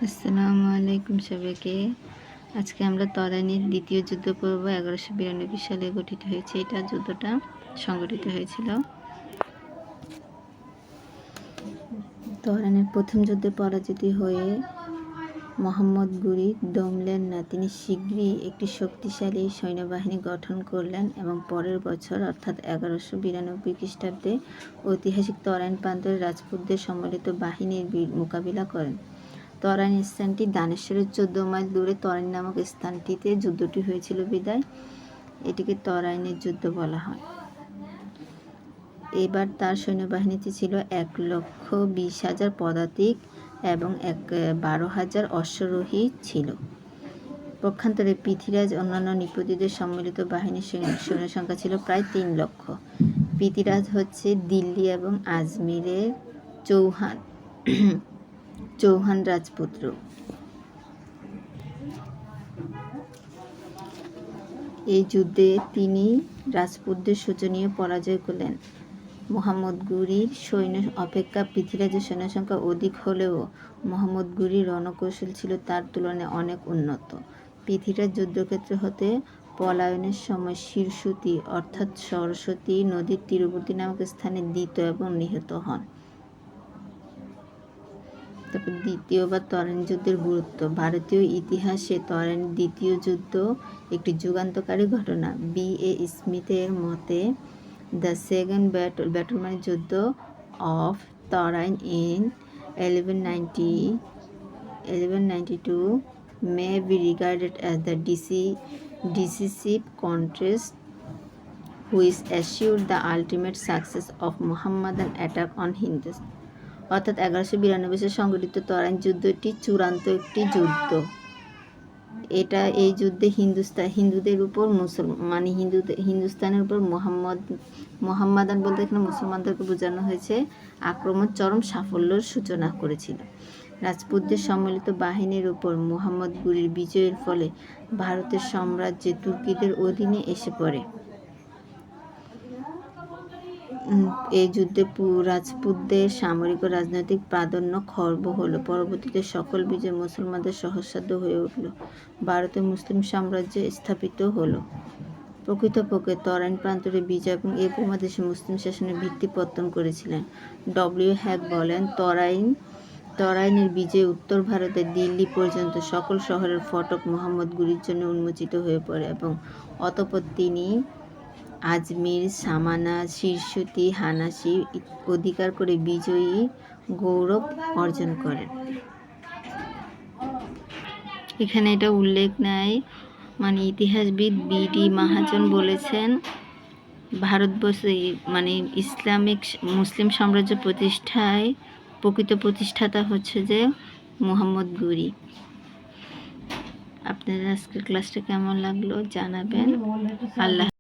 আসসালামু আলাইকুম সবাইকে। আজকে আমরা তরাইনের দ্বিতীয় যুদ্ধ পর্ব 1192 সালে গঠিত হয়েছে। যুদ্ধটা সংগঠিত হয়েছিল। তরাইনের প্রথম যুদ্ধে পরাজিত হয়ে মোহাম্মদ গুরি দমলেন না। তিনি শীঘ্রই একটি শক্তিশালী সৈন্যবাহিনী গঠন করলেন এবং পরের বছর অর্থাৎ 1192 খ্রিস্টাব্দে ঐতিহাসিক তরাইন প্রান্তরে রাজপুতদের সম্মিলিত বাহিনীর মোকাবিলা করেন। তরাইন স্থানটি দানেশ্বরের 14 মাইল দূরে তরাইন নামক স্থানটিতে যুদ্ধটি হয়েছিল বিদায় এটিকে তরাইনের যুদ্ধ বলা হয়। এবার তার সৈন্যবাহিনীতে ছিল 1,20,000 পদাতিক এবং 12,000 অশ্বারোহী ছিল। পক্ষান্তরে পৃথ্বীরাজ অন্যান্য নৃপতিদের সম্মিলিত বাহিনীর সৈন্য সংখ্যা ছিল প্রায় 3 লক্ষ। পৃথ্বীরাজ হচ্ছে দিল্লি এবং আজমিরের চৌহান রাজপুত্র। এই যুদ্ধে তিনি রাজপুতদের শোচনীয় পরাজয় করলেন। মোহাম্মদ গুরির সৈন্য অপেক্ষা পৃথ্বীরাজের সৈন্য সংখ্যা অধিক হলেও মোহাম্মদ গুরির রণকৌশল ছিল তার তুলনায় অনেক উন্নত। পৃথ্বীরাজ যুদ্ধক্ষেত্র হতে পলায়নের সময় শিরসুতি অর্থাৎ সরস্বতী নদীর তীরবর্তী নামক স্থানে দ্বিত এবং নিহত হন। তারপর দ্বিতীয়বার তরাইন যুদ্ধের গুরুত্ব। ভারতীয় ইতিহাসে তরাইনের দ্বিতীয় যুদ্ধ একটি যুগান্তকারী ঘটনা। বি.এ. স্মিথের মতে দ্য সেকেন্ড ব্যাটল মানে যুদ্ধ of Tarain in 1192 may be regarded as the decisive contest which assured the ultimate success of Muhammadan attack on Hindus. অর্থাৎ 1192 সংঘটিত তরাইন যুদ্ধটি চূড়ান্ত একটি যুদ্ধ। এই যুদ্ধে হিন্দুদের উপর হিন্দুস্তানের উপর মোহাম্মদান বলতে এখানে মুসলমানদেরকে বোঝানো হয়েছে আক্রমণ চরম সাফল্যের সূচনা করেছিল। রাজপুতদের সম্মিলিত বাহিনীর উপর মোহাম্মদ গুরির বিজয়ের ফলে ভারতের সাম্রাজ্যে তুর্কিদের অধীনে এসে পড়ে। এই যুদ্ধে রাজপুতদের সামরিক ও রাজনৈতিক প্রাধান্য খর্ব হল। পরবর্তীতে সকল বিজয় মুসলমানদের সহজসাধ্য হয়ে উঠল। ভারতে মুসলিম সাম্রাজ্য স্থাপিত হল। প্রকৃতপক্ষে তরাইন প্রান্তরে বিজয় এবং এই উপমহাদেশে মুসলিম শাসনের ভিত্তি পত্তন করেছিলেন। ডব্লিউ হ্যাক বলেন, তরাইনের বিজয় উত্তর ভারতের দিল্লি পর্যন্ত সকল শহরের ফটক মোহাম্মদ গুরির জন্য উন্মোচিত হয়ে পড়ে এবং অতঃপর তিনি আজমির, সামানা, শিরসুতি, হানাসি অধিকার করে বিজয়ী গৌরব অর্জন করেন। এখানে এটা উল্লেখ নাই, মানে ইতিহাসবিদ বি.ডি. মহাজন বলেছেন ভারতবর্ষে মুসলিম সাম্রাজ্য প্রতিষ্ঠায় প্রকৃত প্রতিষ্ঠাতা হচ্ছে যে মোহাম্মদ গুরি। আপনাদের আজকের ক্লাসটা কেমন লাগলো জানাবেন। আল্লাহ।